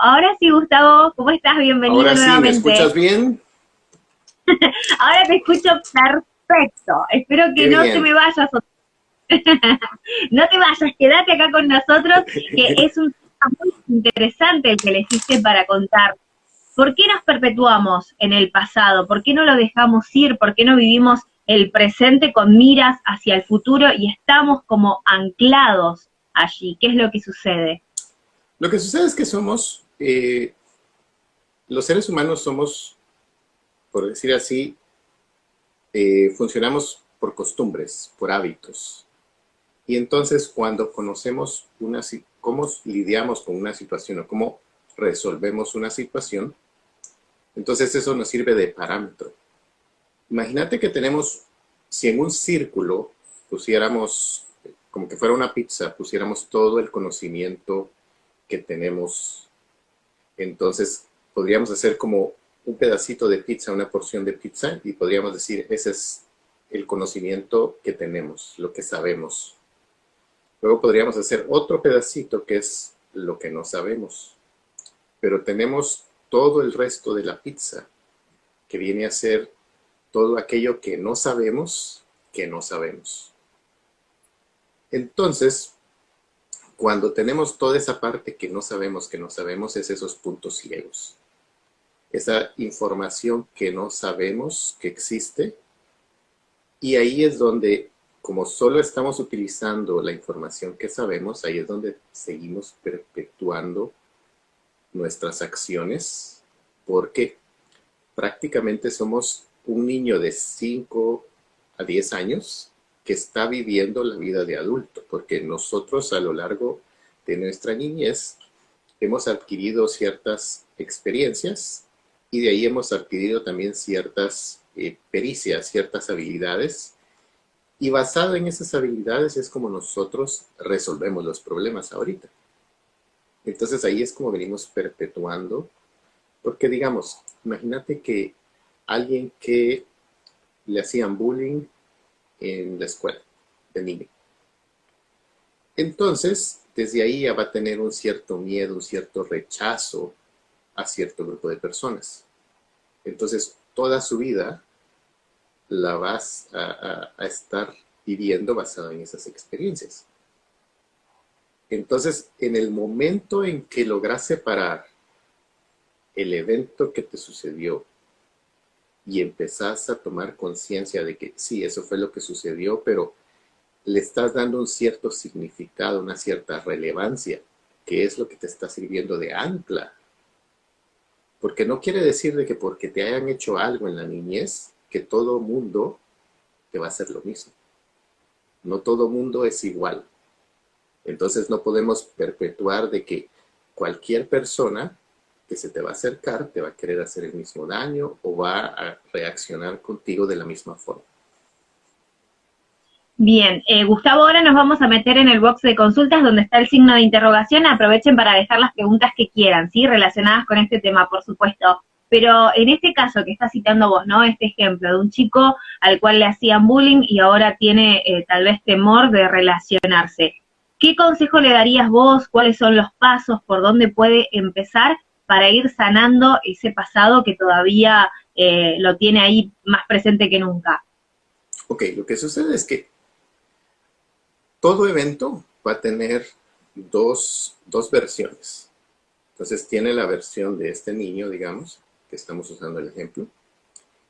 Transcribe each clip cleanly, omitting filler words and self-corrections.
Ahora sí, Gustavo, ¿cómo estás? Bienvenido Ahora sí, ¿me escuchas nuevamente. bien? Ahora te escucho perfecto. Espero que Qué no te bien. me vayas, no te vayas, quédate acá con nosotros, que es un tema muy interesante el que elegiste para contar. ¿Por qué nos perpetuamos en el pasado? ¿Por qué no lo dejamos ir? ¿Por qué no vivimos el presente con miras hacia el futuro y estamos como anclados allí? ¿Qué es lo que sucede? Lo que sucede es que los seres humanos somos, por decir así, funcionamos por costumbres, por hábitos. Y entonces cuando conocemos cómo lidiamos con una situación o cómo resolvemos una situación, entonces eso nos sirve de parámetro. Imagínate que si en un círculo pusiéramos, como que fuera una pizza, pusiéramos todo el conocimiento que tenemos. Entonces, podríamos hacer como un pedacito de pizza, una porción de pizza, y podríamos decir, ese es el conocimiento que tenemos, lo que sabemos. Luego podríamos hacer otro pedacito que es lo que no sabemos, pero tenemos todo el resto de la pizza, que viene a ser todo aquello que no sabemos. Entonces, cuando tenemos toda esa parte que no sabemos, es esos puntos ciegos. Esa información que no sabemos que existe. Y ahí es donde, como solo estamos utilizando la información que sabemos, ahí es donde seguimos perpetuando nuestras acciones, porque prácticamente somos un niño de 5 a 10 años que está viviendo la vida de adulto, porque nosotros a lo largo de nuestra niñez hemos adquirido ciertas experiencias y de ahí hemos adquirido también ciertas pericias, ciertas habilidades. Y basado en esas habilidades es como nosotros resolvemos los problemas ahorita. Entonces ahí es como venimos perpetuando, porque digamos, imagínate que alguien que le hacían bullying en la escuela de niño. Entonces, desde ahí ya va a tener un cierto miedo, un cierto rechazo a cierto grupo de personas. Entonces, toda su vida la vas a estar viviendo basada en esas experiencias. Entonces, en el momento en que logras separar el evento que te sucedió y empezás a tomar conciencia de que sí, eso fue lo que sucedió, pero le estás dando un cierto significado, una cierta relevancia, que es lo que te está sirviendo de ancla. Porque no quiere decir de que porque te hayan hecho algo en la niñez, que todo mundo te va a hacer lo mismo. No todo mundo es igual. Entonces no podemos perpetuar de que cualquier persona que se te va a acercar te va a querer hacer el mismo daño o va a reaccionar contigo de la misma forma. Bien, Gustavo, ahora nos vamos a meter en el box de consultas donde está el signo de interrogación. Aprovechen para dejar las preguntas que quieran, ¿sí? Relacionadas con este tema, por supuesto. Pero en este caso que estás citando vos, ¿no? Este ejemplo de un chico al cual le hacían bullying y ahora tiene tal vez temor de relacionarse. ¿Qué consejo le darías vos? ¿Cuáles son los pasos? ¿Por dónde puede empezar para ir sanando ese pasado que todavía lo tiene ahí más presente que nunca? Ok, lo que sucede es que todo evento va a tener dos versiones. Entonces tiene la versión de este niño, digamos, que estamos usando el ejemplo,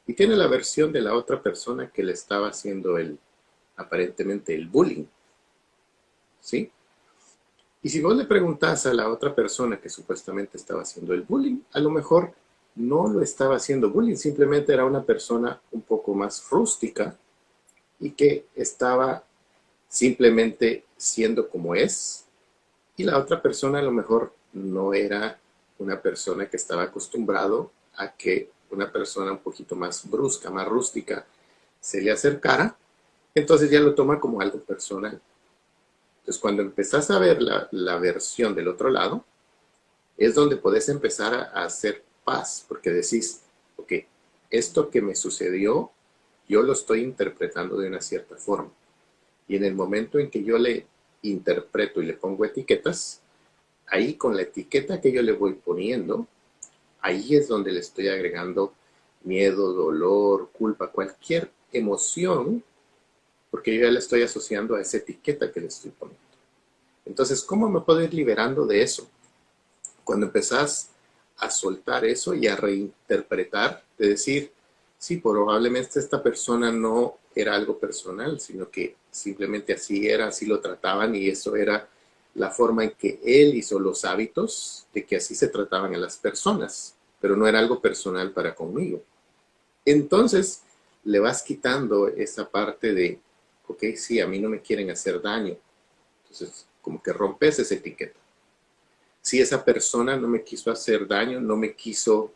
y tiene la versión de la otra persona que le estaba haciendo aparentemente el bullying, ¿sí? Y si vos le preguntás a la otra persona que supuestamente estaba haciendo el bullying, a lo mejor no lo estaba haciendo bullying, simplemente era una persona un poco más rústica y que estaba simplemente siendo como es, y la otra persona a lo mejor no era una persona que estaba acostumbrado a que una persona un poquito más brusca, más rústica, se le acercara, entonces ya lo toma como algo personal. Entonces cuando empezás a ver la versión del otro lado, es donde podés empezar a hacer paz, porque decís, ok, esto que me sucedió, yo lo estoy interpretando de una cierta forma. Y en el momento en que yo le interpreto y le pongo etiquetas, ahí con la etiqueta que yo le voy poniendo, ahí es donde le estoy agregando miedo, dolor, culpa, cualquier emoción, porque yo ya le estoy asociando a esa etiqueta que le estoy poniendo. Entonces, ¿cómo me puedo ir liberando de eso? Cuando empezás a soltar eso y a reinterpretar, de decir, sí, probablemente esta persona no era algo personal, sino que simplemente así era, así lo trataban y eso era la forma en que él hizo los hábitos de que así se trataban a las personas, pero no era algo personal para conmigo. Entonces, le vas quitando esa parte de, ok, sí, a mí no me quieren hacer daño. Entonces, como que rompes esa etiqueta. Si esa persona no me quiso hacer daño, no me quiso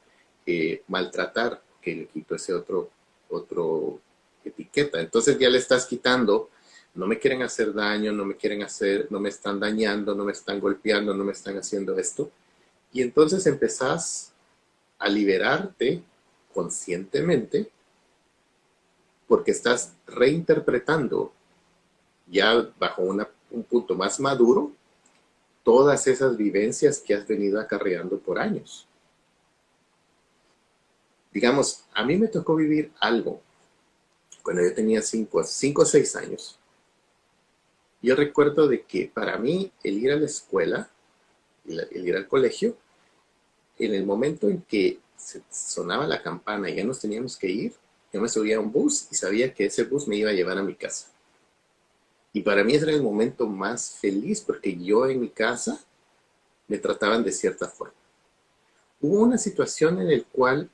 maltratar, que le quito ese otro etiqueta. Entonces ya le estás quitando, no me quieren hacer daño, no me quieren hacer, no me están dañando, no me están golpeando, no me están haciendo esto. Y entonces empezás a liberarte conscientemente porque estás reinterpretando ya bajo un punto más maduro todas esas vivencias que has venido acarreando por años. Digamos, a mí me tocó vivir algo cuando yo tenía 5 o 6 años. Yo recuerdo de que para mí el ir a la escuela, el ir al colegio, en el momento en que sonaba la campana y ya nos teníamos que ir, yo me subía a un bus y sabía que ese bus me iba a llevar a mi casa. Y para mí ese era el momento más feliz porque yo en mi casa me trataban de cierta forma. Hubo una situación en la cual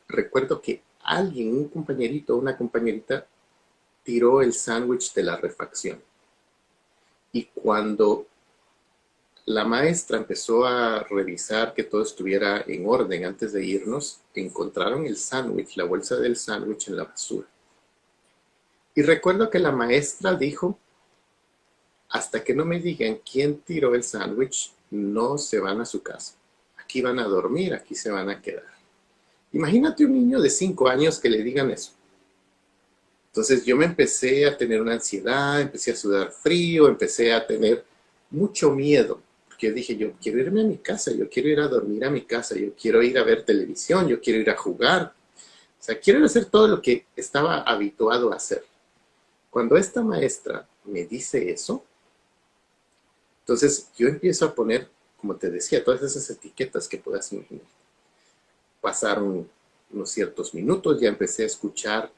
recuerdo que alguien, un compañerito o una compañerita, tiró el sándwich de la refacción. Y cuando la maestra empezó a revisar que todo estuviera en orden antes de irnos, encontraron el sándwich, la bolsa del sándwich en la basura. Y recuerdo que la maestra dijo, hasta que no me digan quién tiró el sándwich, no se van a su casa. Aquí van a dormir, aquí se van a quedar. Imagínate un niño de 5 años que le digan eso. Entonces yo me empecé a tener una ansiedad, empecé a sudar frío, empecé a tener mucho miedo. Porque yo dije, yo quiero irme a mi casa, yo quiero ir a dormir a mi casa, yo quiero ir a ver televisión, yo quiero ir a jugar. O sea, quiero hacer todo lo que estaba habituado a hacer. Cuando esta maestra me dice eso, entonces yo empiezo a poner, como te decía, todas esas etiquetas que puedas imaginar. Pasaron unos ciertos minutos, ya empecé a escuchar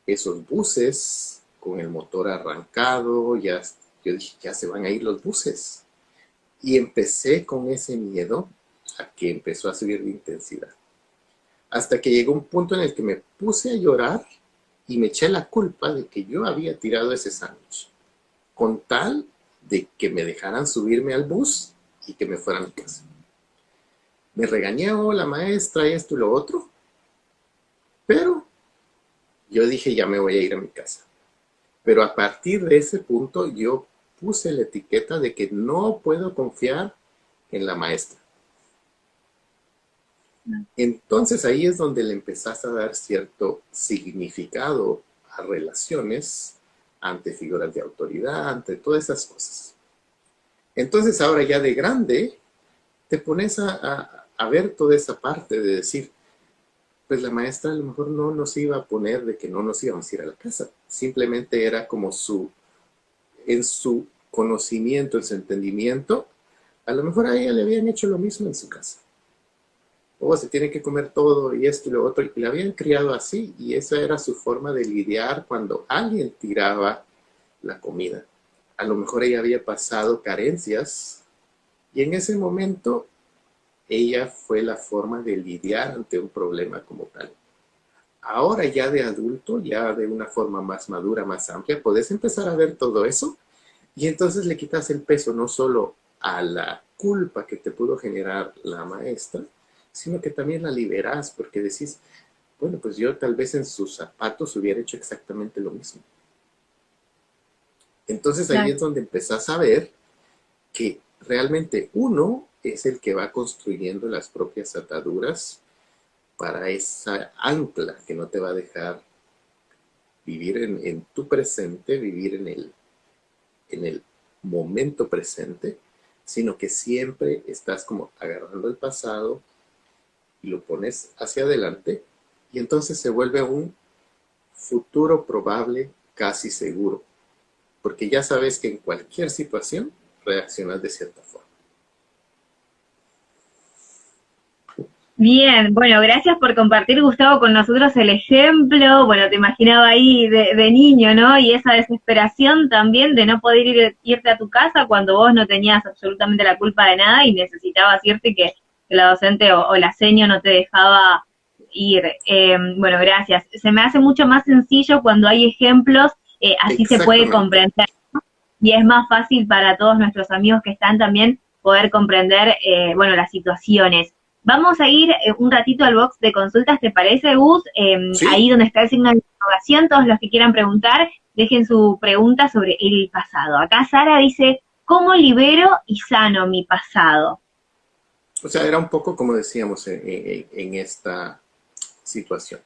esos buses con el motor arrancado, ya, yo dije, ya se van a ir los buses. Y empecé con ese miedo a que empezó a subir de intensidad. Hasta que llegó un punto en el que me puse a llorar y me eché la culpa de que yo había tirado ese sándwich, con tal de que me dejaran subirme al bus y que me fueran a casa. Me regañó la maestra y esto y lo otro, pero yo dije, ya me voy a ir a mi casa. Pero a partir de ese punto yo puse la etiqueta de que no puedo confiar en la maestra. Entonces ahí es donde le empezás a dar cierto significado a relaciones ante figuras de autoridad, ante todas esas cosas. Entonces ahora ya de grande te pones a ver toda esa parte de decir, pues la maestra a lo mejor no nos iba a poner de que no nos íbamos a ir a la casa. Simplemente era como en su conocimiento, en su entendimiento, a lo mejor a ella le habían hecho lo mismo en su casa. O se tiene que comer todo y esto y lo otro. Y la habían criado así y esa era su forma de lidiar cuando alguien tiraba la comida. A lo mejor ella había pasado carencias y en ese momento ella fue la forma de lidiar ante un problema como tal. Ahora ya de adulto, ya de una forma más madura, más amplia, podés empezar a ver todo eso y entonces le quitas el peso no solo a la culpa que te pudo generar la maestra, sino que también la liberas porque decís, bueno, pues yo tal vez en sus zapatos hubiera hecho exactamente lo mismo. Entonces ahí es donde empezás a ver que realmente uno es el que va construyendo las propias ataduras para esa ancla que no te va a dejar vivir en tu presente, vivir en el momento presente, sino que siempre estás como agarrando el pasado y lo pones hacia adelante, y entonces se vuelve un futuro probable casi seguro, porque ya sabes que en cualquier situación reaccionas de cierta forma. Bien, bueno, gracias por compartir, Gustavo, con nosotros el ejemplo. Bueno, te imaginaba ahí de niño, ¿no? Y esa desesperación también de no poder irte a tu casa cuando vos no tenías absolutamente la culpa de nada y necesitabas irte y que la docente o la seño no te dejaba ir. Bueno, gracias. Se me hace mucho más sencillo cuando hay ejemplos, así se puede Exactamente. comprender y es más fácil para todos nuestros amigos que están también poder comprender, bueno, las situaciones. Vamos a ir un ratito al box de consultas, ¿te parece, Gus? Ahí Sí, donde está el signo de interrogación, todos los que quieran preguntar, dejen su pregunta sobre el pasado. Acá Sara dice, ¿cómo libero y sano mi pasado? o sea, era un poco como decíamos en esta situación.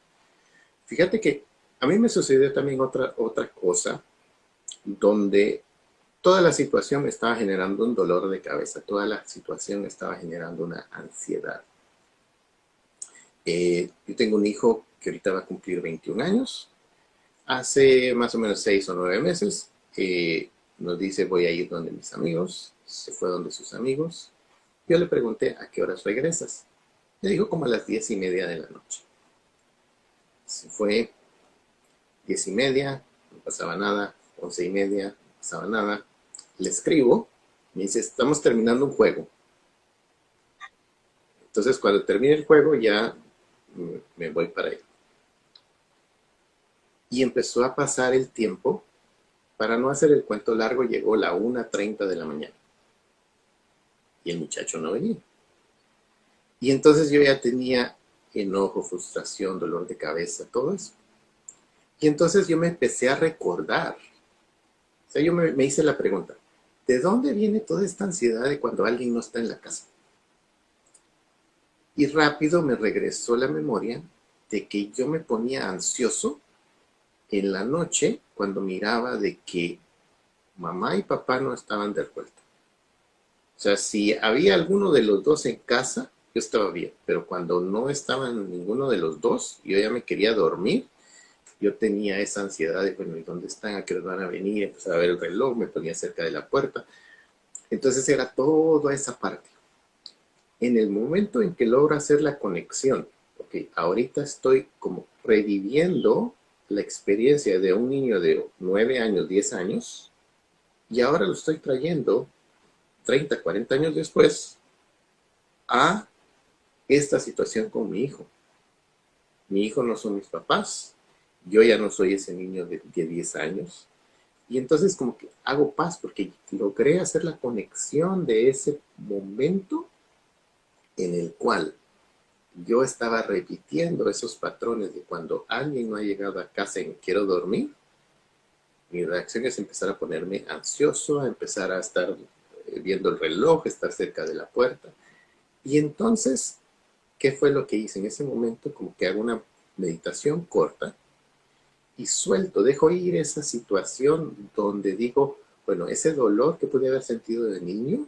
Fíjate que a mí me sucedió también otra cosa donde toda la situación me estaba generando un dolor de cabeza, toda la situación me estaba generando una ansiedad. Yo tengo un hijo que ahorita va a cumplir 21 años. Hace más o menos 6 o 9 meses nos dice voy a ir donde mis amigos. Se fue donde sus amigos. Yo le pregunté a qué horas regresas. Me dijo como a las 10:30 de la noche. Se fue 10:30, no pasaba nada. 11:30, no pasaba nada. Le escribo, me dice estamos terminando un juego. Entonces cuando termine el juego ya me voy para ahí. Y empezó a pasar el tiempo. Para no hacer el cuento largo, llegó la 1:30 de la mañana y el muchacho no venía. Y entonces yo ya tenía enojo, frustración, dolor de cabeza, todo eso. Y entonces yo me empecé a recordar. O sea, yo me hice la pregunta, ¿de dónde viene toda esta ansiedad de cuando alguien no está en la casa? Y rápido me regresó la memoria de que yo me ponía ansioso en la noche cuando miraba de que mamá y papá no estaban de vuelta. O sea, si había alguno de los dos en casa, yo estaba bien, pero cuando no estaban ninguno de los dos, yo ya me quería dormir, yo tenía esa ansiedad de, bueno, ¿y dónde están? ¿A qué hora van a venir? Empezaba a ver el reloj, me ponía cerca de la puerta. Entonces era toda esa parte. En el momento en que logro hacer la conexión, ok, ahorita estoy como reviviendo la experiencia de un niño de 9 años, 10 años, y ahora lo estoy trayendo 30, 40 años después a esta situación con mi hijo. Mi hijo no son mis papás, yo ya no soy ese niño de 10 años. Y entonces como que hago paz porque logré hacer la conexión de ese momento en el cual yo estaba repitiendo esos patrones de cuando alguien no ha llegado a casa y me quiero dormir. Mi reacción es empezar a ponerme ansioso, a empezar a estar viendo el reloj, estar cerca de la puerta. Y entonces, ¿qué fue lo que hice en ese momento? Como que hago una meditación corta y suelto, dejo ir esa situación donde digo, bueno, ese dolor que pude haber sentido de niño,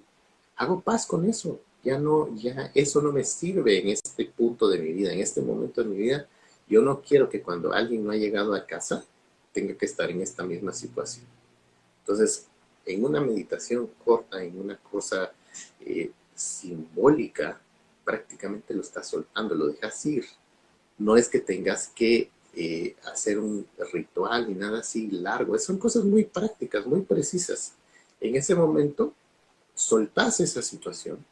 hago paz con eso. Ya no, ya eso no me sirve en este punto de mi vida, en este momento de mi vida. Yo no quiero que cuando alguien no ha llegado a casa tenga que estar en esta misma situación. Entonces, en una meditación corta, en una cosa simbólica, prácticamente lo estás soltando, lo dejas ir. No es que tengas que hacer un ritual ni nada así largo, son cosas muy prácticas, muy precisas. En ese momento, soltas esa situación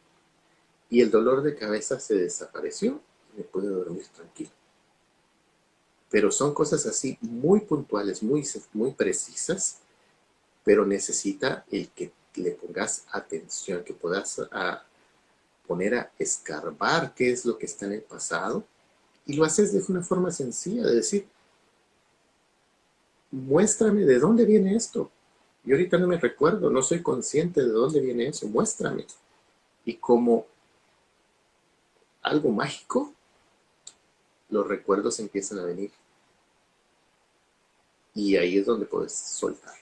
y el dolor de cabeza se desapareció y me pude dormir tranquilo. Pero son cosas así muy puntuales, muy precisas, pero necesita el que le pongas atención, que puedas poner a escarbar qué es lo que está en el pasado y lo haces de una forma sencilla, de decir, muéstrame de dónde viene esto. Yo ahorita no me recuerdo, no soy consciente de dónde viene eso, muéstrame. Y como algo mágico, los recuerdos empiezan a venir. Y ahí es donde puedes soltar.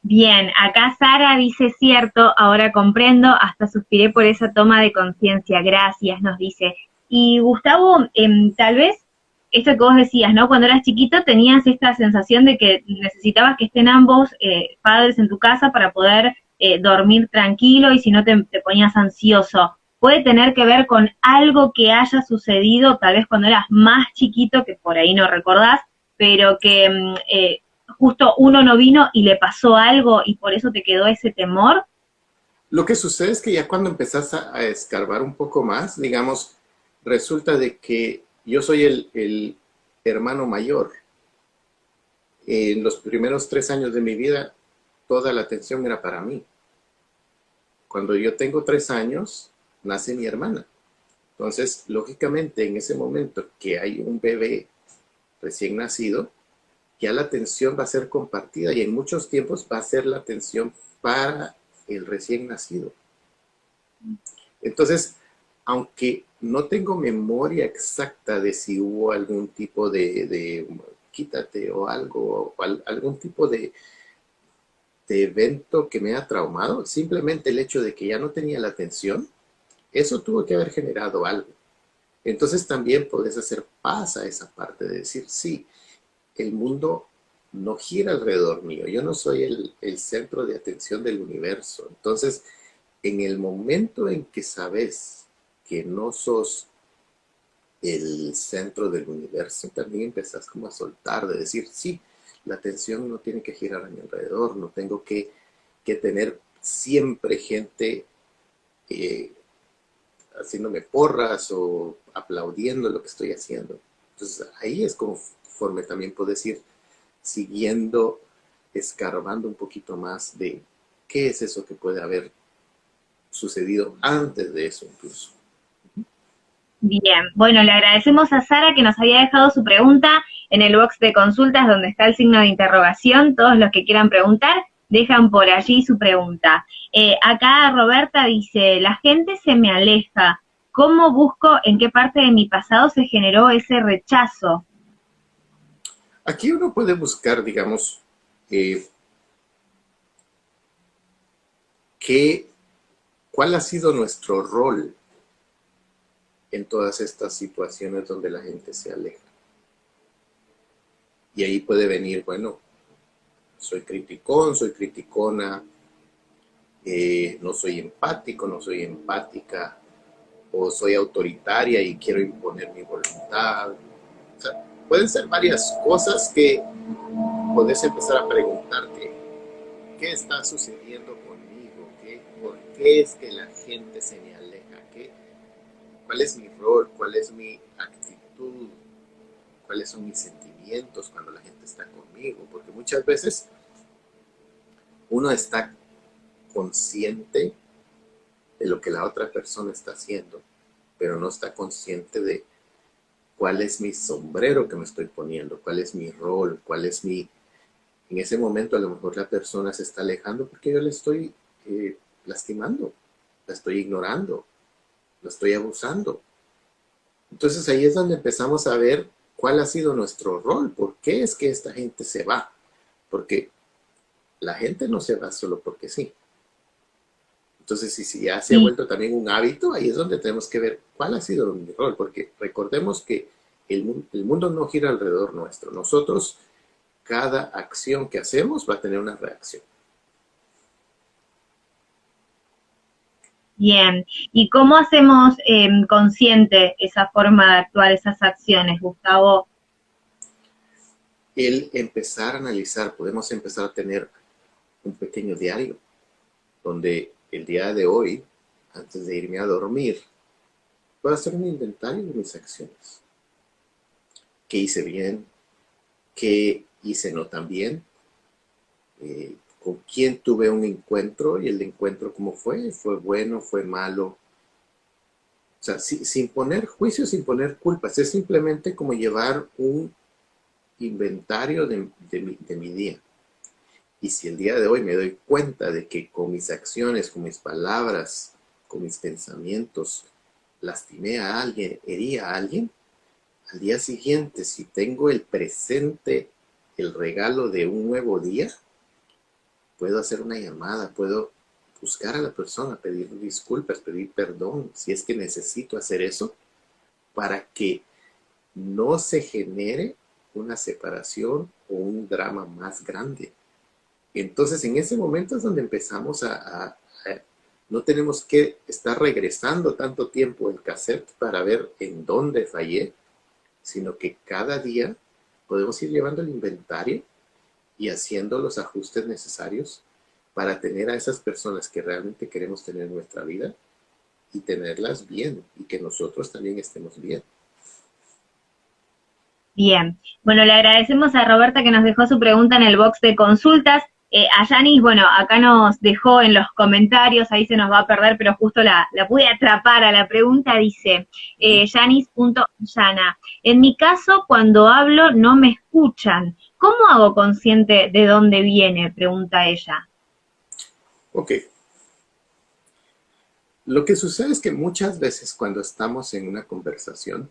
Bien, acá Sara dice cierto, ahora comprendo, hasta suspiré por esa toma de conciencia, gracias, nos dice. Y Gustavo, tal vez esto que vos decías, ¿no? Cuando eras chiquito tenías esta sensación de que necesitabas que estén ambos padres en tu casa para poder dormir tranquilo y si no te ponías ansioso. Puede tener que ver con algo que haya sucedido, tal vez cuando eras más chiquito, que por ahí no recordás, pero que justo uno no vino y le pasó algo y por eso te quedó ese temor. Lo que sucede es que ya cuando empezás a escarbar un poco más, digamos, resulta de que yo soy el hermano mayor. En los primeros 3 años de mi vida, toda la atención era para mí. Cuando yo tengo 3 años, nace mi hermana. Entonces, lógicamente, en ese momento que hay un bebé recién nacido, ya la atención va a ser compartida y en muchos tiempos va a ser la atención para el recién nacido. Entonces, aunque no tengo memoria exacta de si hubo algún tipo de quítate o algo, o algún tipo de evento que me ha traumado, simplemente el hecho de que ya no tenía la atención, eso tuvo que haber generado algo. Entonces también puedes hacer paz a esa parte de decir, sí, el mundo no gira alrededor mío, yo no soy el centro de atención del universo. Entonces, en el momento en que sabes que no sos el centro del universo, también empezás como a soltar, de decir, sí, la atención no tiene que girar a mi alrededor, no tengo que tener siempre gente eh, haciéndome porras o aplaudiendo lo que estoy haciendo. Entonces ahí es conforme también puedes ir siguiendo, escarbando un poquito más de qué es eso que puede haber sucedido antes de eso incluso. Bien, bueno, le agradecemos a Sara que nos había dejado su pregunta en el box de consultas donde está el signo de interrogación. Todos los que quieran preguntar, dejan por allí su pregunta. Acá Roberta dice, la gente se me aleja. ¿Cómo busco en qué parte de mi pasado se generó ese rechazo? Aquí uno puede buscar, digamos, eh, qué, cuál ha sido nuestro rol en todas estas situaciones donde la gente se aleja. Y ahí puede venir, bueno, soy criticón, soy criticona, no soy empático, no soy empática, o soy autoritaria y quiero imponer mi voluntad. O sea, pueden ser varias cosas que puedes empezar a preguntarte, ¿qué está sucediendo conmigo? ¿Por qué es que la gente se me aleja? ¿Cuál es mi rol? ¿Cuál es mi actitud? ¿Cuáles son mis sentimientos cuando la gente está conmigo? Porque muchas veces uno está consciente de lo que la otra persona está haciendo, pero no está consciente de cuál es mi sombrero que me estoy poniendo, cuál es mi rol, cuál es mi... En ese momento a lo mejor la persona se está alejando porque yo le estoy lastimando, la estoy ignorando, la estoy abusando. Entonces ahí es donde empezamos a ver cuál ha sido nuestro rol, por qué es que esta gente se va, porque la gente no se va solo porque sí. Entonces, si ya se ha Sí, vuelto también un hábito, ahí es donde tenemos que ver cuál ha sido mi rol, porque recordemos que el mundo no gira alrededor nuestro. Nosotros, cada acción que hacemos va a tener una reacción. bien. ¿Y cómo hacemos consciente esa forma de actuar, esas acciones, Gustavo? El empezar a analizar, podemos empezar a tener un pequeño diario, donde el día de hoy, antes de irme a dormir, voy a hacer un inventario de mis acciones. ¿Qué hice bien? ¿Qué hice no tan bien? ¿Con quién tuve un encuentro? ¿Y el encuentro cómo fue? ¿Fue bueno? ¿Fue malo? O sea, sin poner juicios, sin poner culpas. Es simplemente como llevar un inventario de mi día. Y si el día de hoy me doy cuenta de que con mis acciones, con mis palabras, con mis pensamientos, lastimé a alguien, herí a alguien, al día siguiente, si tengo el presente, el regalo de un nuevo día, puedo hacer una llamada, puedo buscar a la persona, pedir disculpas, pedir perdón, si es que necesito hacer eso, para que no se genere una separación o un drama más grande. Entonces, en ese momento es donde empezamos no tenemos que estar regresando tanto tiempo el cassette para ver en dónde fallé, sino que cada día podemos ir llevando el inventario y haciendo los ajustes necesarios para tener a esas personas que realmente queremos tener en nuestra vida y tenerlas bien y que nosotros también estemos bien. Bien, bueno, le agradecemos a Roberta que nos dejó su pregunta en el box de consultas. A Yanis, bueno, acá nos dejó en los comentarios, ahí se nos va a perder, pero justo la pude atrapar a la pregunta, dice Yanis.Yana. En mi caso, cuando hablo no me escuchan. ¿Cómo hago consciente de dónde viene? Pregunta ella. Ok. Lo que sucede es que muchas veces cuando estamos en una conversación,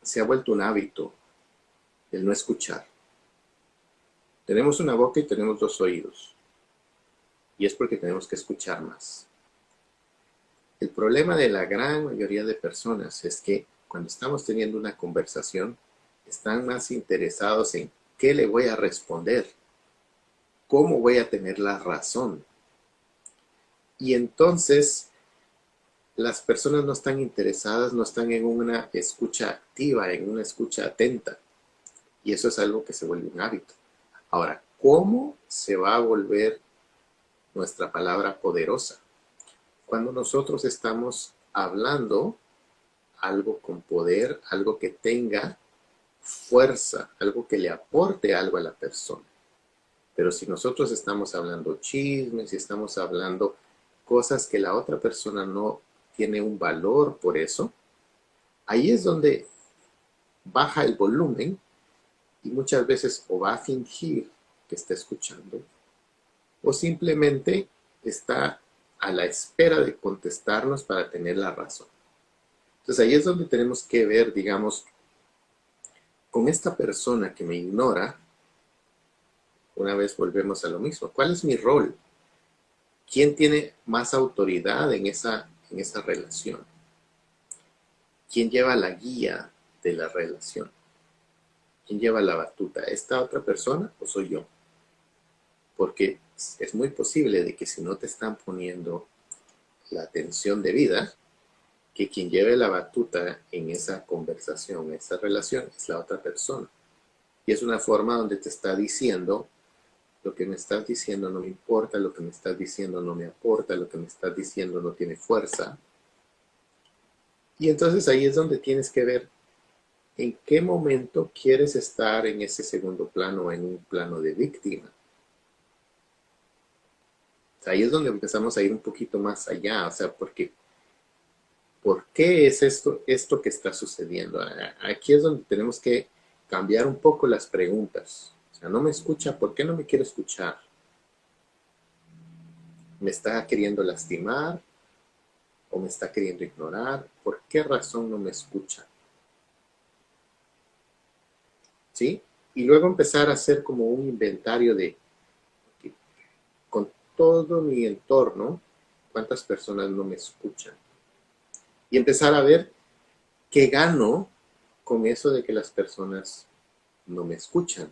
se ha vuelto un hábito el no escuchar. Tenemos una boca y tenemos dos oídos. Y es porque tenemos que escuchar más. El problema de la gran mayoría de personas es que cuando estamos teniendo una conversación, están más interesados en qué le voy a responder, cómo voy a tener la razón. Y entonces las personas no están interesadas, no están en una escucha activa, en una escucha atenta. Y eso es algo que se vuelve un hábito. Ahora, ¿cómo se va a volver nuestra palabra poderosa? Cuando nosotros estamos hablando algo con poder, algo que tenga fuerza, algo que le aporte algo a la persona. Pero si nosotros estamos hablando chismes, si estamos hablando cosas que la otra persona no tiene un valor por eso, ahí es donde baja el volumen y muchas veces o va a fingir que está escuchando o simplemente está a la espera de contestarnos para tener la razón. Entonces ahí es donde tenemos que ver, digamos, con esta persona que me ignora, una vez volvemos a lo mismo. ¿Cuál es mi rol? ¿Quién tiene más autoridad en esa relación? ¿Quién lleva la guía de la relación? ¿Quién lleva la batuta? ¿Esta otra persona o soy yo? Porque es muy posible de que si no te están poniendo la atención debida, que quien lleve la batuta en esa conversación, en esa relación, es la otra persona. Y es una forma donde te está diciendo, lo que me estás diciendo no me importa, lo que me estás diciendo no me aporta, lo que me estás diciendo no tiene fuerza. Y entonces ahí es donde tienes que ver en qué momento quieres estar en ese segundo plano o en un plano de víctima. Ahí es donde empezamos a ir un poquito más allá, o sea, porque ¿por qué es esto que está sucediendo? Aquí es donde tenemos que cambiar un poco las preguntas. O sea, no me escucha, ¿por qué no me quiere escuchar? ¿Me está queriendo lastimar? ¿O me está queriendo ignorar? ¿Por qué razón no me escucha? ¿Sí? Y luego empezar a hacer como un inventario de, con todo mi entorno, cuántas personas no me escuchan. Y empezar a ver qué gano con eso de que las personas no me escuchan.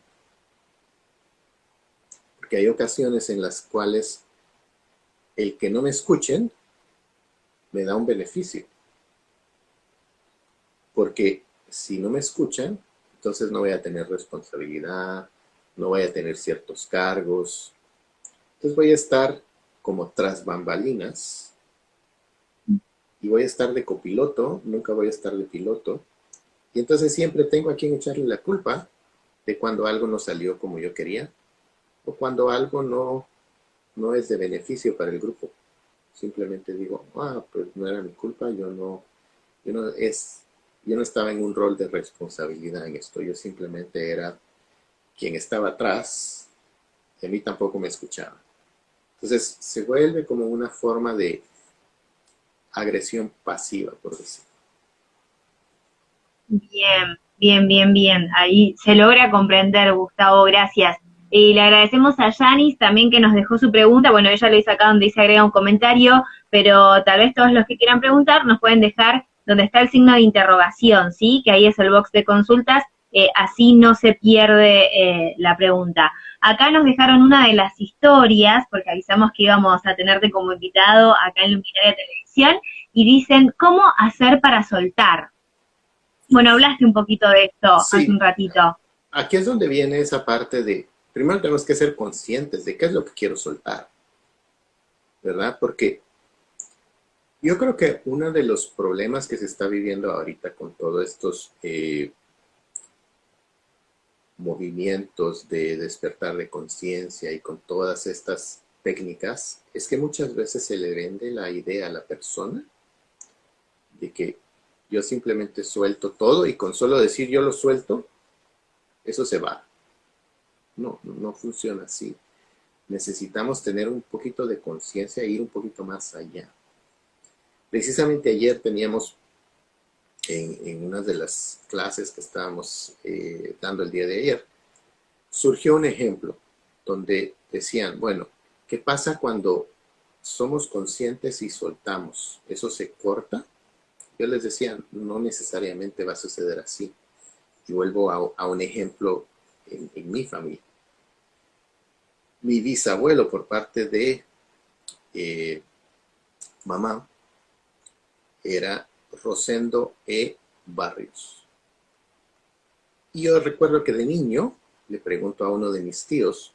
Porque hay ocasiones en las cuales el que no me escuchen me da un beneficio. Porque si no me escuchan, entonces no voy a tener responsabilidad, no voy a tener ciertos cargos. Entonces voy a estar como tras bambalinas y voy a estar de copiloto, nunca voy a estar de piloto. Y entonces siempre tengo a quien echarle la culpa de cuando algo no salió como yo quería o cuando algo no es de beneficio para el grupo. Simplemente digo, pues no era mi culpa, yo no estaba en un rol de responsabilidad en esto, yo simplemente era quien estaba atrás y a mí tampoco me escuchaba. Entonces se vuelve como una forma de agresión pasiva, por decirlo. Bien, bien, bien, bien. Ahí se logra comprender, Gustavo, gracias. Y le agradecemos a Yanis también que nos dejó su pregunta. Bueno, ella lo hizo acá donde dice agrega un comentario, pero tal vez todos los que quieran preguntar nos pueden dejar donde está el signo de interrogación, ¿sí? Que ahí es el box de consultas, así no se pierde la pregunta. Acá nos dejaron una de las historias, porque avisamos que íbamos a tenerte como invitado acá en Luminaria Televisión, y dicen, ¿cómo hacer para soltar? Bueno, hablaste un poquito de esto hace Sí, un ratito. aquí es donde viene esa parte de, primero tenemos que ser conscientes de qué es lo que quiero soltar, ¿verdad? Porque yo creo que uno de los problemas que se está viviendo ahorita con todos estos movimientos de despertar de conciencia y con todas estas técnicas es que muchas veces se le vende la idea a la persona de que yo simplemente suelto todo y con solo decir yo lo suelto, eso se va. No, no funciona así. Necesitamos tener un poquito de conciencia e ir un poquito más allá. Precisamente ayer teníamos en una de las clases que estábamos dando el día de ayer, surgió un ejemplo donde decían, bueno, ¿qué pasa cuando somos conscientes y soltamos? ¿Eso se corta? Yo les decía, no necesariamente va a suceder así. Y vuelvo a un ejemplo en mi familia. Mi bisabuelo por parte de eh, mamá era Rosendo E. Barrios. Y yo recuerdo que de niño le pregunto a uno de mis tíos,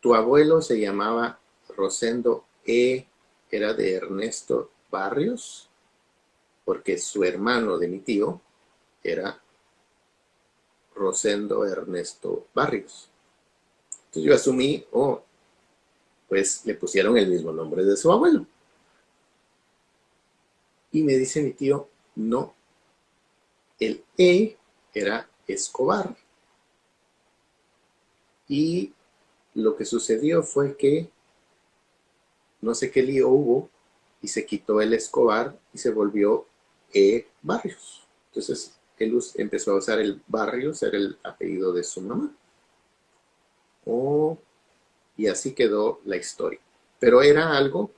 tu abuelo se llamaba Rosendo E. era de Ernesto Barrios, porque su hermano de mi tío era Rosendo Ernesto Barrios. Entonces yo asumí, oh, pues le pusieron el mismo nombre de su abuelo. Y me dice mi tío, no, el E era Escobar. Y lo que sucedió fue que no sé qué lío hubo y se quitó el Escobar y se volvió E. Barrios. Entonces él empezó a usar el Barrios, era el apellido de su mamá. Oh, y así quedó la historia. Pero era algo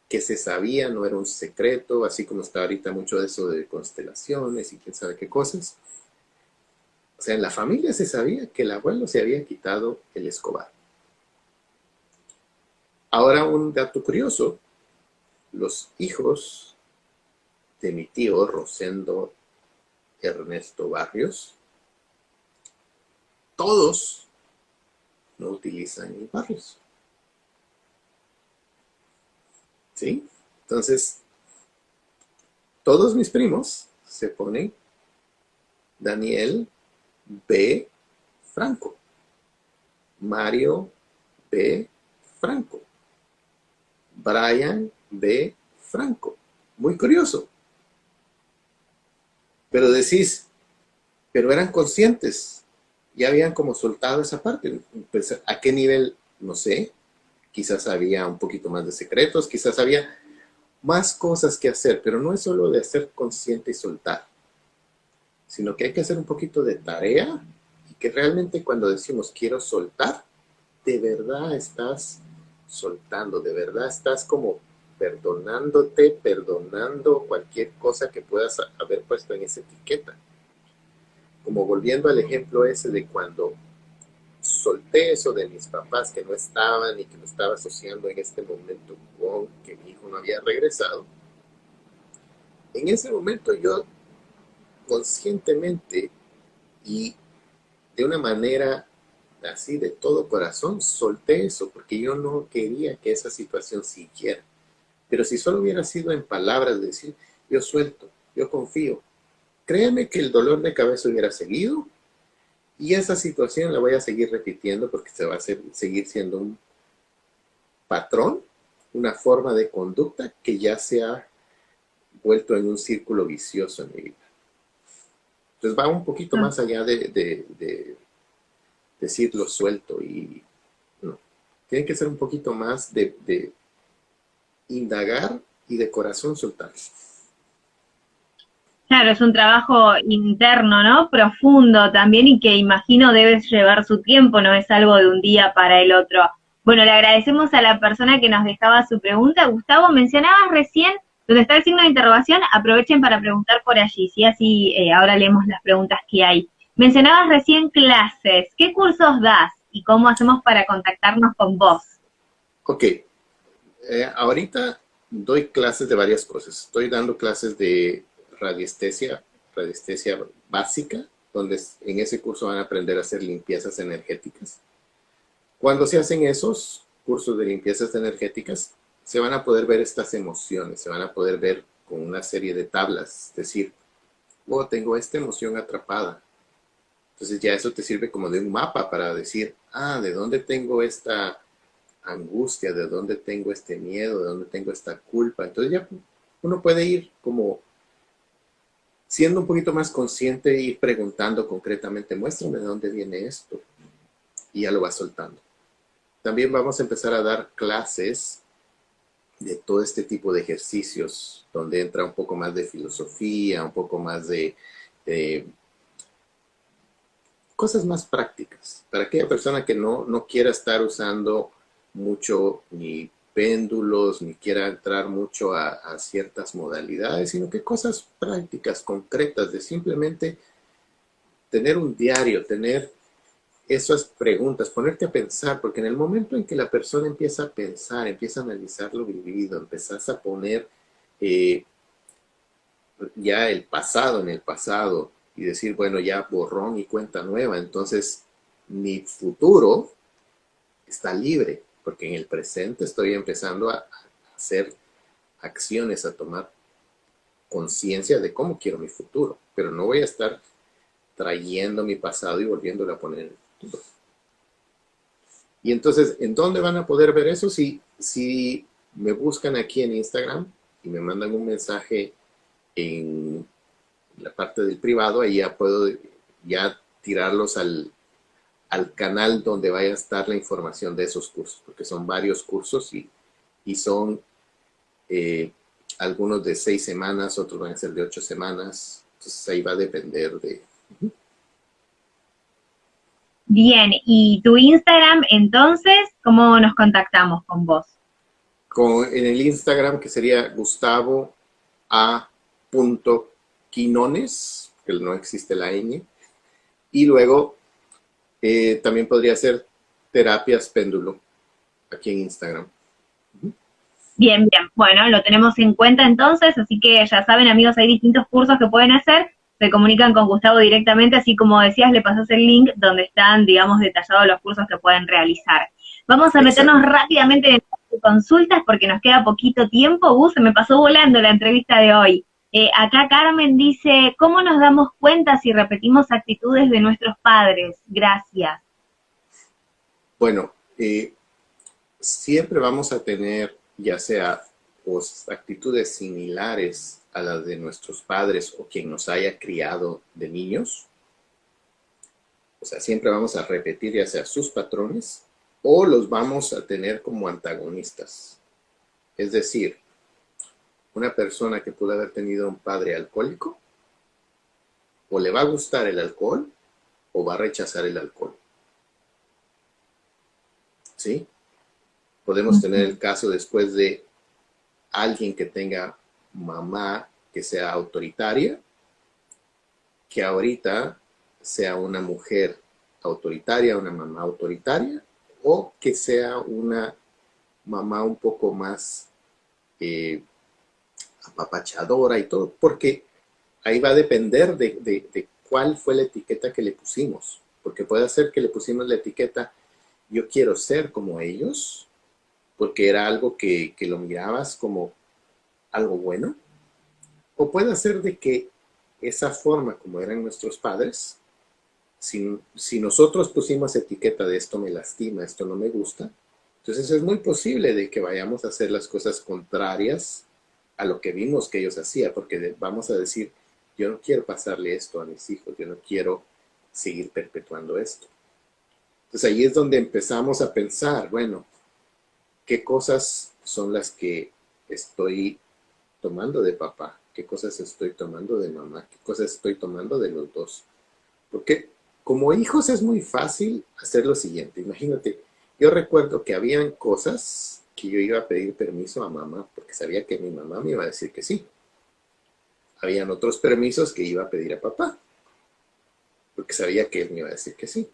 que se sabía, no era un secreto, así como está ahorita mucho de eso de constelaciones y quién sabe qué cosas. O sea, en la familia se sabía que el abuelo se había quitado el Escobar. Ahora un dato curioso, los hijos de mi tío Rosendo Ernesto Barrios, todos no utilizan el Barrios. ¿Sí? Entonces, todos mis primos se ponen Daniel B. Franco, Mario B. Franco, Brian B. Franco. Muy curioso. Pero decís, pero eran conscientes, ya habían como soltado esa parte. Pues, ¿a qué nivel? No sé. Quizás había un poquito más de secretos, quizás había más cosas que hacer, pero no es solo de ser consciente y soltar, sino que hay que hacer un poquito de tarea y que realmente cuando decimos quiero soltar, de verdad estás soltando, de verdad estás como perdonándote, perdonando cualquier cosa que puedas haber puesto en esa etiqueta. Como volviendo al ejemplo ese de cuando solté eso de mis papás que no estaban y que lo estaba asociando en este momento con que mi hijo no había regresado, en ese momento yo conscientemente y de una manera así de todo corazón solté eso porque yo no quería que esa situación siguiera. Pero si solo hubiera sido en palabras de decir yo suelto, yo confío, créeme que el dolor de cabeza hubiera seguido y esa situación la voy a seguir repitiendo porque se va a seguir siendo un patrón, una forma de conducta que ya se ha vuelto en un círculo vicioso en mi vida. Entonces va un poquito Ah, más allá de decirlo suelto y no. Tiene que ser un poquito más de indagar y de corazón soltar. Claro, es un trabajo interno, ¿no? Profundo también y que imagino debes llevar su tiempo, no es algo de un día para el otro. Bueno, le agradecemos a la persona que nos dejaba su pregunta. Gustavo, mencionabas recién, donde está el signo de interrogación, aprovechen para preguntar por allí, ¿sí? Así ahora leemos las preguntas que hay. Mencionabas recién clases. ¿Qué cursos das y cómo hacemos para contactarnos con vos? Ok, ahorita doy clases de varias cosas. Estoy dando clases de radiestesia, radiestesia básica, donde en ese curso van a aprender a hacer limpiezas energéticas. Cuando se hacen esos cursos de limpiezas energéticas, se van a poder ver estas emociones, se van a poder ver con una serie de tablas, es decir, oh, tengo esta emoción atrapada. Entonces ya eso te sirve como de un mapa para decir, ah, ¿de dónde tengo esta angustia? ¿De dónde tengo este miedo? ¿De dónde tengo esta culpa? Entonces ya uno puede ir como siendo un poquito más consciente y preguntando concretamente, muéstrame de dónde viene esto. Y ya lo va soltando. También vamos a empezar a dar clases de todo este tipo de ejercicios, donde entra un poco más de filosofía, un poco más de cosas más prácticas. Para aquella persona que no quiera estar usando mucho ni péndulos, ni quiera entrar mucho a ciertas modalidades, sino que cosas prácticas, concretas, de simplemente tener un diario, tener esas preguntas, ponerte a pensar, porque en el momento en que la persona empieza a pensar, empieza a analizar lo vivido, empezás a poner eh, ya el pasado en el pasado y decir, bueno, ya borrón y cuenta nueva, entonces mi futuro está libre, porque en el presente estoy empezando a hacer acciones, a tomar conciencia de cómo quiero mi futuro, pero no voy a estar trayendo mi pasado y volviéndolo a poner en el futuro. Y entonces, ¿en dónde van a poder ver eso? Si me buscan aquí en Instagram y me mandan un mensaje en la parte del privado, ahí ya puedo ya tirarlos al canal donde vaya a estar la información de esos cursos, porque son varios cursos y son eh, algunos de 6 semanas, otros van a ser de 8 semanas, entonces ahí va a depender de... Bien, ¿y tu Instagram entonces? ¿Cómo nos contactamos con vos? En el Instagram, que sería Gustavo A. Quinones, que no existe la ñ, y luego también podría ser Terapias Péndulo, aquí en Instagram. Bien, bien. Bueno, lo tenemos en cuenta entonces, así que ya saben, amigos, hay distintos cursos que pueden hacer. Se comunican con Gustavo directamente, así como decías, le pasas el link donde están, digamos, detallados los cursos que pueden realizar. Vamos a meternos Exacto. rápidamente en consultas porque nos queda poquito tiempo. Se me pasó volando la entrevista de hoy. Acá Carmen dice, ¿cómo nos damos cuenta si repetimos actitudes de nuestros padres? Gracias. Bueno, siempre vamos a tener ya sea pues, actitudes similares a las de nuestros padres o quien nos haya criado de niños. O sea, siempre vamos a repetir ya sea sus patrones o los vamos a tener como antagonistas. Es decir, una persona que pudo haber tenido un padre alcohólico, o le va a gustar el alcohol o va a rechazar el alcohol. ¿Sí? Podemos tener el caso después de alguien que tenga mamá que sea autoritaria, que ahorita sea una mujer autoritaria, una mamá autoritaria, o que sea una mamá un poco más apapachadora y todo, porque ahí va a depender de cuál fue la etiqueta que le pusimos, porque puede ser que le pusimos la etiqueta yo quiero ser como ellos, porque era algo que lo mirabas como algo bueno, o puede ser de que esa forma como eran nuestros padres, si nosotros pusimos etiqueta de esto me lastima, esto no me gusta, entonces es muy posible de que vayamos a hacer las cosas contrarias a lo que vimos que ellos hacían, porque vamos a decir, yo no quiero pasarle esto a mis hijos, yo no quiero seguir perpetuando esto. Entonces ahí es donde empezamos a pensar, bueno, ¿qué cosas son las que estoy tomando de papá? qué cosas estoy tomando de mamá, qué cosas estoy tomando de los dos. Porque como hijos es muy fácil hacer lo siguiente. Imagínate, yo recuerdo que habían cosas que yo iba a pedir permiso a mamá porque sabía que mi mamá me iba a decir que sí. Habían otros permisos que iba a pedir a papá porque sabía que él me iba a decir que sí.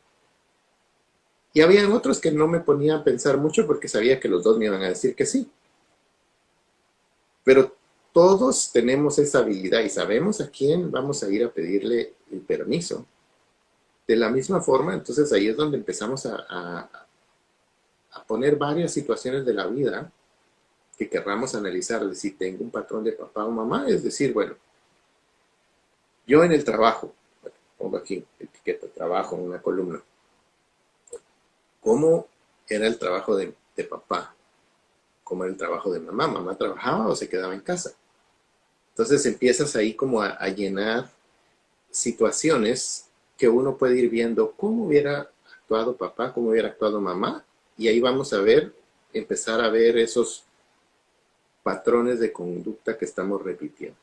Y habían otros que no me ponía a pensar mucho porque sabía que los dos me iban a decir que sí. Pero todos tenemos esa habilidad y sabemos a quién vamos a ir a pedirle el permiso. De la misma forma, entonces ahí es donde empezamos a poner varias situaciones de la vida que querramos analizar de si tengo un patrón de papá o mamá. Es decir, bueno, yo en el trabajo, bueno, pongo aquí etiqueta trabajo en una columna. ¿Cómo era el trabajo de papá? ¿Cómo era el trabajo de mamá? ¿Mamá trabajaba o se quedaba en casa? Entonces empiezas ahí como a llenar situaciones que uno puede ir viendo cómo hubiera actuado papá, cómo hubiera actuado mamá, y ahí vamos a ver, empezar a ver esos patrones de conducta que estamos repitiendo.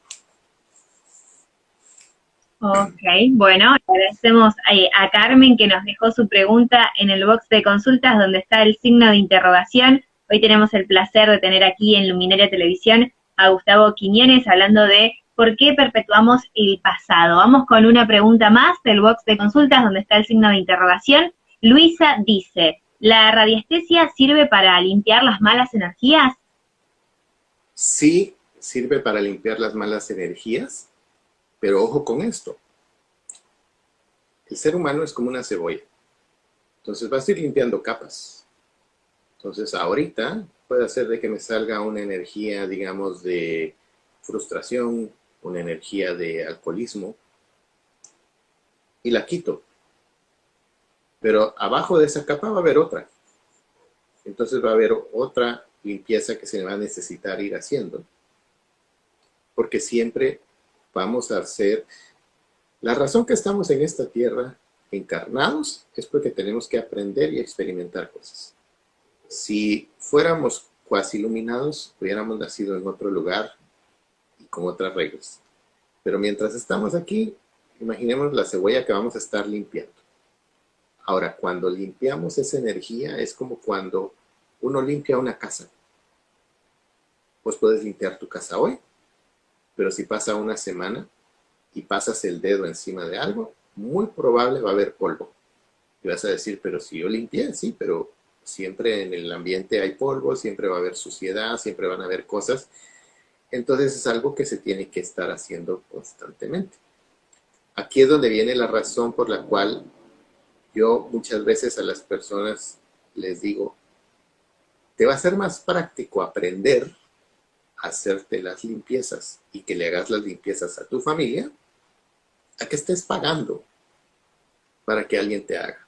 Ok, bueno, agradecemos a Carmen que nos dejó su pregunta en el box de consultas donde está el signo de interrogación. Hoy tenemos el placer de tener aquí en Luminaria Televisión a Gustavo Quiñones hablando de por qué perpetuamos el pasado. Vamos con una pregunta más del box de consultas donde está el signo de interrogación. Luisa dice, ¿la radiestesia sirve para limpiar las malas energías? Sí, sirve para limpiar las malas energías, pero ojo con esto. El ser humano es como una cebolla. Entonces vas a ir limpiando capas. Entonces ahorita puede hacer de que me salga una energía, digamos, de frustración, una energía de alcoholismo, y la quito. Pero abajo de esa capa va a haber otra. Entonces va a haber otra limpieza que se va a necesitar ir haciendo. Porque siempre vamos a hacer... La razón que estamos en esta tierra encarnados es porque tenemos que aprender y experimentar cosas. Si fuéramos cuasi iluminados, hubiéramos nacido en otro lugar y con otras reglas. Pero mientras estamos aquí, imaginemos la cebolla que vamos a estar limpiando. Ahora, cuando limpiamos esa energía, es como cuando uno limpia una casa. Pues puedes limpiar tu casa hoy, pero si pasa una semana y pasas el dedo encima de algo, muy probable va a haber polvo. Y vas a decir, pero si yo limpié, sí, pero siempre en el ambiente hay polvo, siempre va a haber suciedad, siempre van a haber cosas. Entonces es algo que se tiene que estar haciendo constantemente. Aquí es donde viene la razón por la cual yo muchas veces a las personas les digo, te va a ser más práctico aprender a hacerte las limpiezas y que le hagas las limpiezas a tu familia, a que estés pagando para que alguien te haga.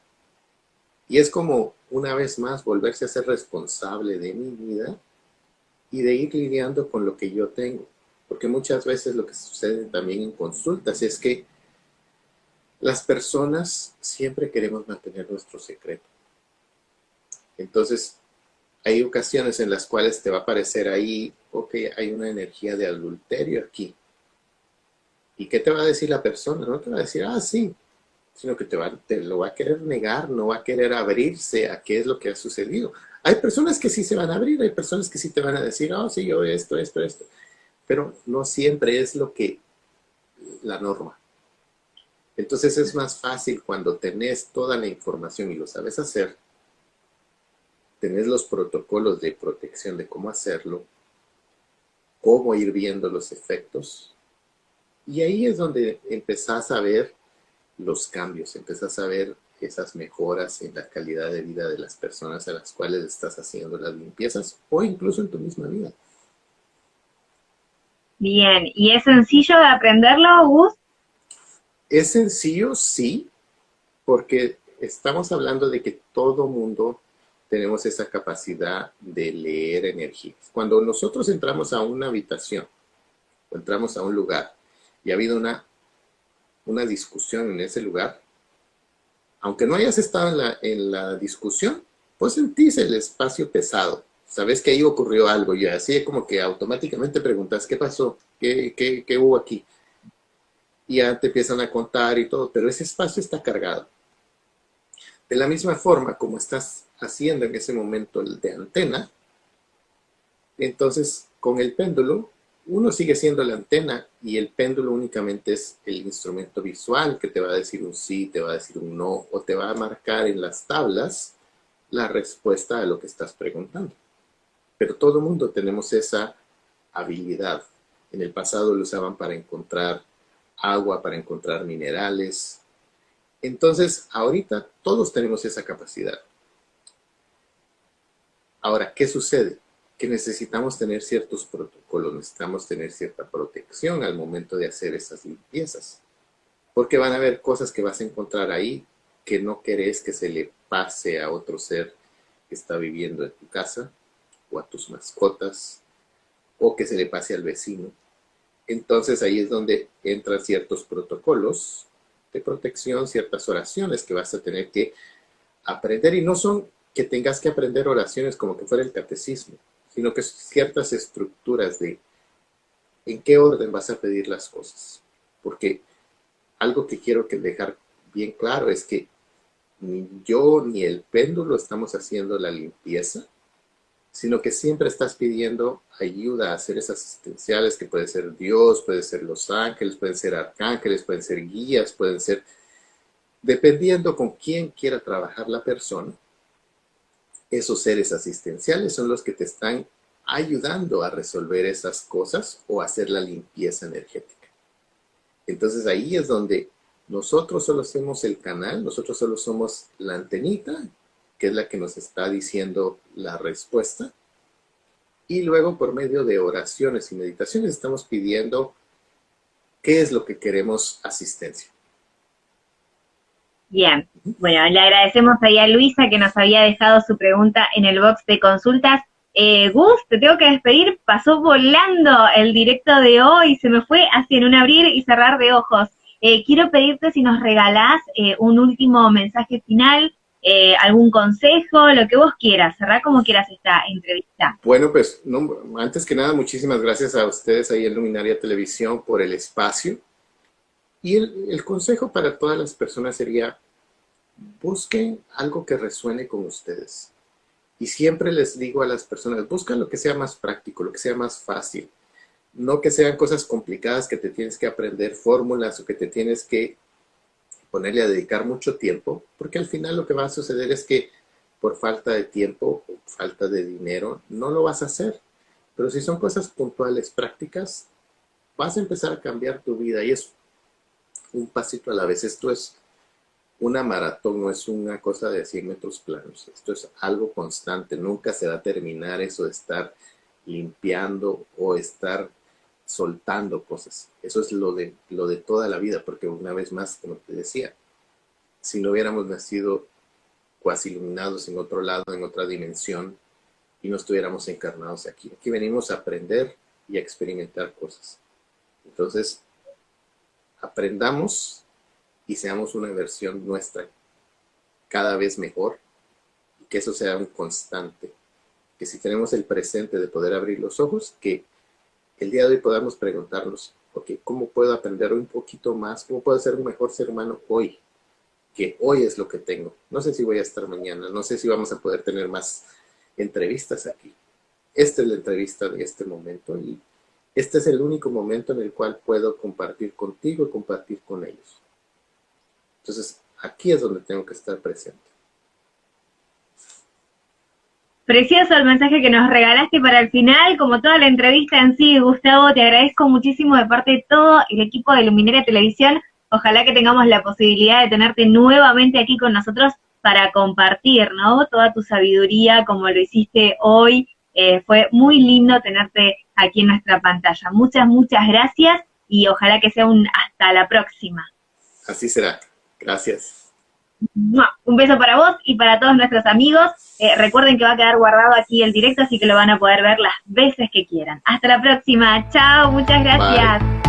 Y es como, una vez más, volverse a ser responsable de mi vida y de ir lidiando con lo que yo tengo. Porque muchas veces lo que sucede también en consultas es que las personas siempre queremos mantener nuestro secreto. Entonces, hay ocasiones en las cuales te va a parecer ahí, ok, hay una energía de adulterio aquí. ¿Y qué te va a decir la persona? No te va a decir, ah, sí, sino que te lo va a querer negar, no va a querer abrirse a qué es lo que ha sucedido. Hay personas que sí se van a abrir, hay personas que sí te van a decir, oh, sí, yo esto, pero no siempre es lo que la norma. Entonces es más fácil cuando tenés toda la información y lo sabes hacer, tenés los protocolos de protección de cómo hacerlo, cómo ir viendo los efectos, y ahí es donde empezás a ver los cambios, empezás a ver esas mejoras en la calidad de vida de las personas a las cuales estás haciendo las limpiezas o incluso en tu misma vida. Bien, ¿y es sencillo de aprenderlo, Gus? Es sencillo, sí, porque estamos hablando de que todo mundo tenemos esa capacidad de leer energías. Cuando nosotros entramos a una habitación o entramos a un lugar y ha habido una discusión en ese lugar, aunque no hayas estado en la discusión, pues sentís el espacio pesado. Sabes que ahí ocurrió algo y así como que automáticamente preguntas, ¿qué pasó? ¿Qué hubo aquí? Y ya te empiezan a contar y todo, pero ese espacio está cargado. De la misma forma como estás haciendo en ese momento el de antena, entonces con el péndulo, uno sigue siendo la antena y el péndulo únicamente es el instrumento visual que te va a decir un sí, te va a decir un no, o te va a marcar en las tablas la respuesta a lo que estás preguntando. Pero todo el mundo tenemos esa habilidad. En el pasado lo usaban para encontrar agua, para encontrar minerales. Entonces, ahorita todos tenemos esa capacidad. Ahora, ¿qué sucede? Que necesitamos tener ciertos protocolos, necesitamos tener cierta protección al momento de hacer esas limpiezas. Porque van a haber cosas que vas a encontrar ahí que no querés que se le pase a otro ser que está viviendo en tu casa, o a tus mascotas, o que se le pase al vecino. Entonces ahí es donde entran ciertos protocolos de protección, ciertas oraciones que vas a tener que aprender, y no son que tengas que aprender oraciones como que fuera el catecismo, sino que ciertas estructuras de en qué orden vas a pedir las cosas. Porque algo que quiero que dejar bien claro es que ni yo ni el péndulo estamos haciendo la limpieza, sino que siempre estás pidiendo ayuda a seres asistenciales, que puede ser Dios, puede ser los ángeles, pueden ser arcángeles, pueden ser guías, pueden ser, dependiendo con quién quiera trabajar la persona, esos seres asistenciales son los que te están ayudando a resolver esas cosas o a hacer la limpieza energética. Entonces ahí es donde nosotros solo somos el canal, nosotros solo somos la antenita, que es la que nos está diciendo la respuesta. Y luego por medio de oraciones y meditaciones estamos pidiendo qué es lo que queremos asistencia. Bien, bueno, le agradecemos ahí a Luisa que nos había dejado su pregunta en el box de consultas. Gus, te tengo que despedir, pasó volando el directo de hoy, se me fue así en un abrir y cerrar de ojos. Quiero pedirte si nos regalás un último mensaje final, algún consejo, lo que vos quieras, cerrá como quieras esta entrevista. Bueno, pues antes que nada, muchísimas gracias a ustedes ahí en Luminaria Televisión por el espacio. Y el consejo para todas las personas sería, busquen algo que resuene con ustedes. Y siempre les digo a las personas, buscan lo que sea más práctico, lo que sea más fácil. No que sean cosas complicadas que te tienes que aprender fórmulas o que te tienes que ponerle a dedicar mucho tiempo, porque al final lo que va a suceder es que por falta de tiempo o falta de dinero no lo vas a hacer. Pero si son cosas puntuales, prácticas, vas a empezar a cambiar tu vida, y es un pasito a la vez. Esto es una maratón, no es una cosa de 100 metros planos. Esto es algo constante, nunca se va a terminar eso de estar limpiando o estar soltando cosas. Eso es lo de toda la vida, porque una vez más, como te decía, si no hubiéramos nacido cuasi iluminados en otro lado, en otra dimensión, y no estuviéramos encarnados aquí. Aquí venimos a aprender y a experimentar cosas. Entonces, aprendamos y seamos una versión nuestra cada vez mejor, y que eso sea un constante. Que si tenemos el presente de poder abrir los ojos, que el día de hoy podamos preguntarnos, ok, ¿cómo puedo aprender un poquito más? ¿Cómo puedo ser un mejor ser humano hoy? Que hoy es lo que tengo. No sé si voy a estar mañana, no sé si vamos a poder tener más entrevistas aquí. Esta es la entrevista de este momento, y este es el único momento en el cual puedo compartir contigo y compartir con ellos. Entonces, aquí es donde tengo que estar presente. Precioso el mensaje que nos regalaste para el final, como toda la entrevista en sí, Gustavo, te agradezco muchísimo de parte de todo el equipo de Luminaria Televisión. Ojalá que tengamos la posibilidad de tenerte nuevamente aquí con nosotros para compartir, ¿no? Toda tu sabiduría como lo hiciste hoy. Fue muy lindo tenerte aquí en nuestra pantalla. Muchas, muchas gracias, y ojalá que sea un hasta la próxima. Así será. Gracias. Un beso para vos y para todos nuestros amigos. Recuerden que va a quedar guardado aquí el directo, así que lo van a poder ver las veces que quieran. Hasta la próxima. Chao, muchas gracias. Bye.